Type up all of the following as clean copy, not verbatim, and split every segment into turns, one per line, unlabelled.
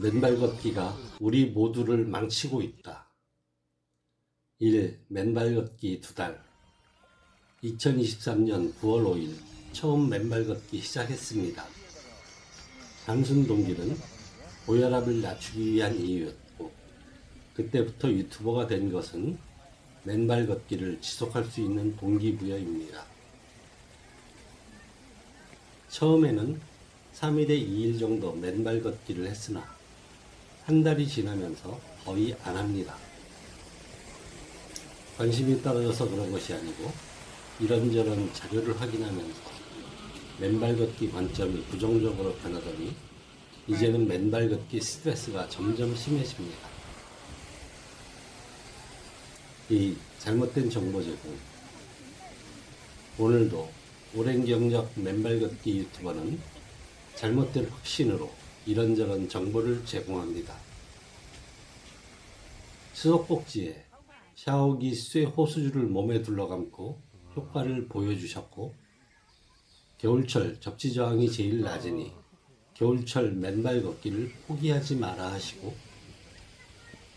맨발 걷기가 우리 모두를 망치고 있다. 1. 맨발 걷기 2달. 2023년 9월 5일 처음 맨발 걷기 시작했습니다. 단순 동기는 고혈압을 낮추기 위한 이유였고, 그때부터 유튜버가 된 것은 맨발 걷기를 지속할 수 있는 동기부여입니다. 처음에는 3일에 2일 정도 맨발 걷기를 했으나 한 달이 지나면서 거의 안 합니다. 관심이 떨어져서 그런 것이 아니고 이런저런 자료를 확인하면서 맨발 걷기 관점이 부정적으로 변하더니 이제는 맨발 걷기 스트레스가 점점 심해집니다. 이 잘못된 정보 제공. 오늘도 오랜 경력 맨발 걷기 유튜버는 잘못된 확신으로 이런저런 정보를 제공합니다. 수도꼭지에 샤워기 쇠 호수줄을 몸에 둘러감고 효과를 보여주셨고, 겨울철 접지 저항이 제일 낮으니 겨울철 맨발 걷기를 포기하지 마라 하시고,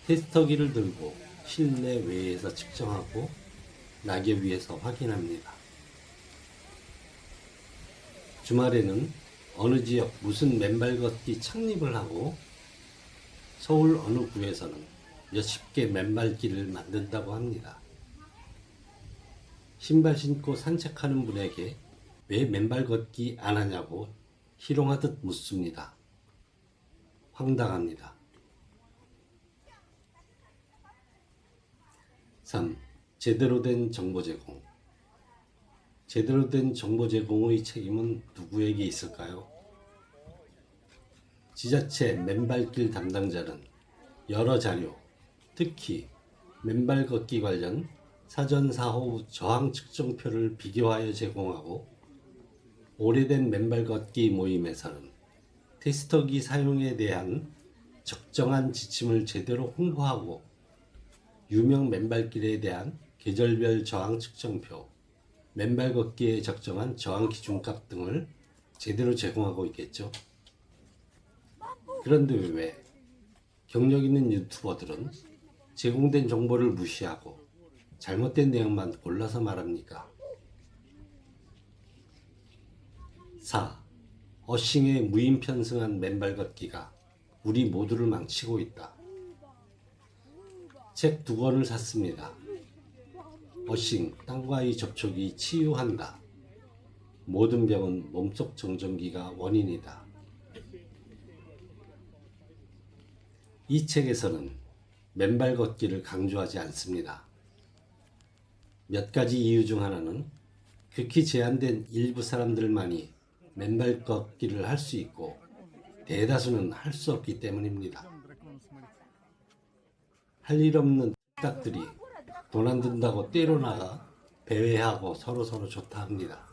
테스터기를 들고 실내 외에서 측정하고 낙엽 위에서 확인합니다. 주말에는 어느 지역 무슨 맨발 걷기 창립을 하고 서울 어느 구에서는 몇십 개 맨발길을 만든다고 합니다. 신발 신고 산책하는 분에게 왜 맨발 걷기 안 하냐고 희롱하듯 묻습니다. 황당합니다. 3. 제대로 된 정보 제공. 제대로 된 정보 제공의 책임은 누구에게 있을까요? 지자체 맨발길 담당자는 여러 자료, 특히 맨발 걷기 관련 사전 사후 저항 측정표를 비교하여 제공하고, 오래된 맨발 걷기 모임에서는 테스터기 사용에 대한 적정한 지침을 제대로 홍보하고, 유명 맨발길에 대한 계절별 저항 측정표, 맨발 걷기에 적정한 저항 기준값 등을 제대로 제공하고 있겠죠. 그런데 왜 경력 있는 유튜버들은 제공된 정보를 무시하고 잘못된 내용만 골라서 말합니까? 4. 어싱에 무인 편승한 맨발 걷기가 우리 모두를 망치고 있다. 책 2권을 샀습니다. 어싱, 땅과의 접촉이 치유한다. 모든 병은 몸속 정전기가 원인이다. 이 책에서는 맨발 걷기를 강조하지 않습니다. 몇 가지 이유 중 하나는 극히 제한된 일부 사람들만이 맨발 걷기를 할 수 있고 대다수는 할 수 없기 때문입니다. 할 일 없는 딱들이 돈 안 든다고 떼로 나가 배회하고 서로 좋다 합니다.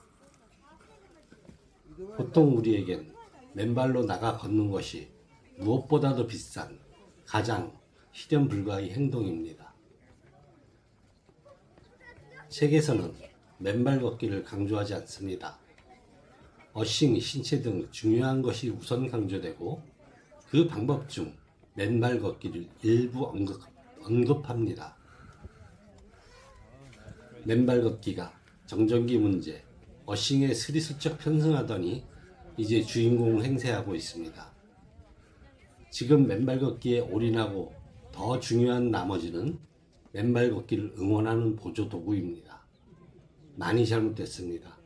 보통 우리에겐 맨발로 나가 걷는 것이 무엇보다도 비싼 가장 실현 불가의 행동입니다. 책에서는 맨발 걷기를 강조하지 않습니다. 어싱, 신체 등 중요한 것이 우선 강조되고, 그 방법 중 맨발 걷기를 일부 언급합니다. 맨발 걷기가 정전기 문제, 어싱에 스리슬쩍 편승하더니 이제 주인공 행세하고 있습니다. 지금 맨발 걷기에 올인하고 더 중요한 나머지는 맨발 걷기를 응원하는 보조 도구입니다. 많이 잘못됐습니다.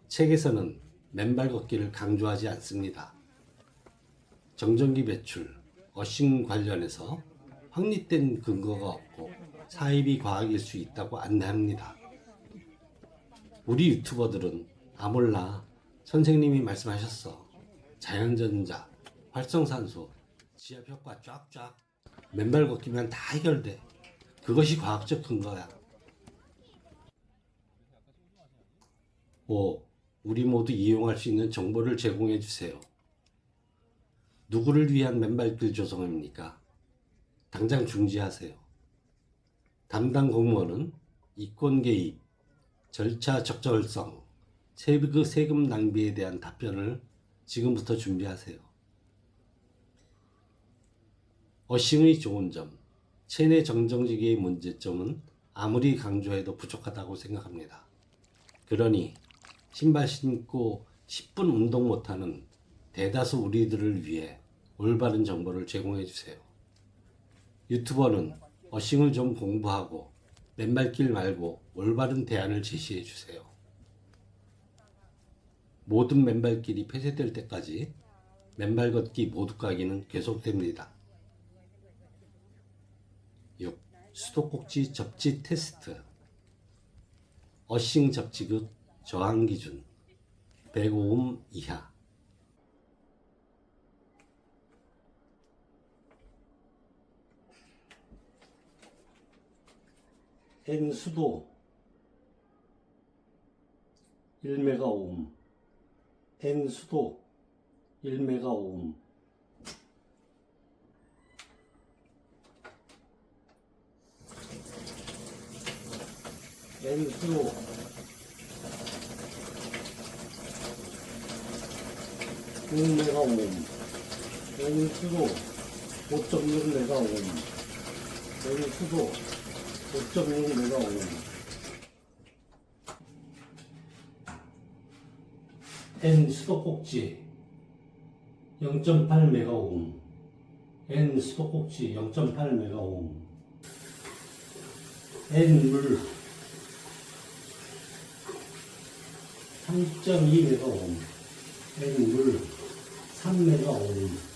책에서는 맨발 걷기를 강조하지 않습니다. 정전기 배출, 어싱 관련해서 확립된 근거가 없고 사입이 과학일 수 있다고 안내합니다. 우리 유튜버들은 몰라, 선생님이 말씀하셨어, 자연전자, 활성산소, 지압효과 쫙쫙, 맨발 걷기면 다 해결돼, 그것이 과학적 근거야. 5. 우리 모두 이용할 수 있는 정보를 제공해 주세요. 누구를 위한 맨발길 조성입니까? 당장 중지하세요. 담당 공무원은 이권 개입, 절차 적절성, 세금 낭비에 대한 답변을 지금부터 준비하세요. 어싱의 좋은 점, 체내 정정지기의 문제점은 아무리 강조해도 부족하다고 생각합니다. 그러니 신발 신고 10분 운동 못하는 대다수 우리들을 위해 올바른 정보를 제공해 주세요. 유튜버는 어싱을 좀 공부하고 맨발길 말고 올바른 대안을 제시해 주세요. 모든 맨발길이 폐쇄될 때까지 맨발 걷기 모두 까기는 계속됩니다. 6. 수도꼭지 접지 테스트. 어싱 접지극 저항 기준 105음 이하. N 수도 1메가오hm, N 수도 1메가오hm. N 수도 6메가오hm, N 수도 5.6메가오hm, N 수도 5.6메가오hm. N 수도꼭지 0.8메가오hm, N 수도꼭지 0.8메가오hm. N 물 3.2메가오hm, N 물 3메가오hm.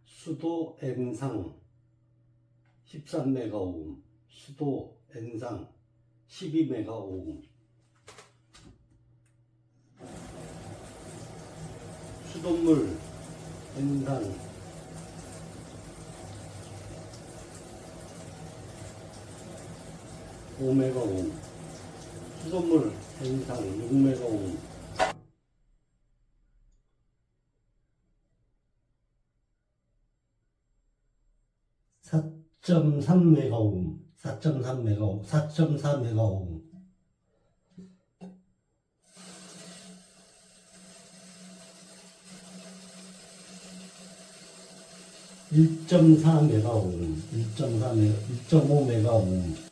수도 N상 13메가오hm, 수도 N상 12메가오hm. 수돗물 N상 5메가오hm, 수돗물 N상 6메가오hm. 4.3메가오hm, 4.3메가오hm, 4.4메가오hm. (1.4메가오hm) 1.5메가오hm.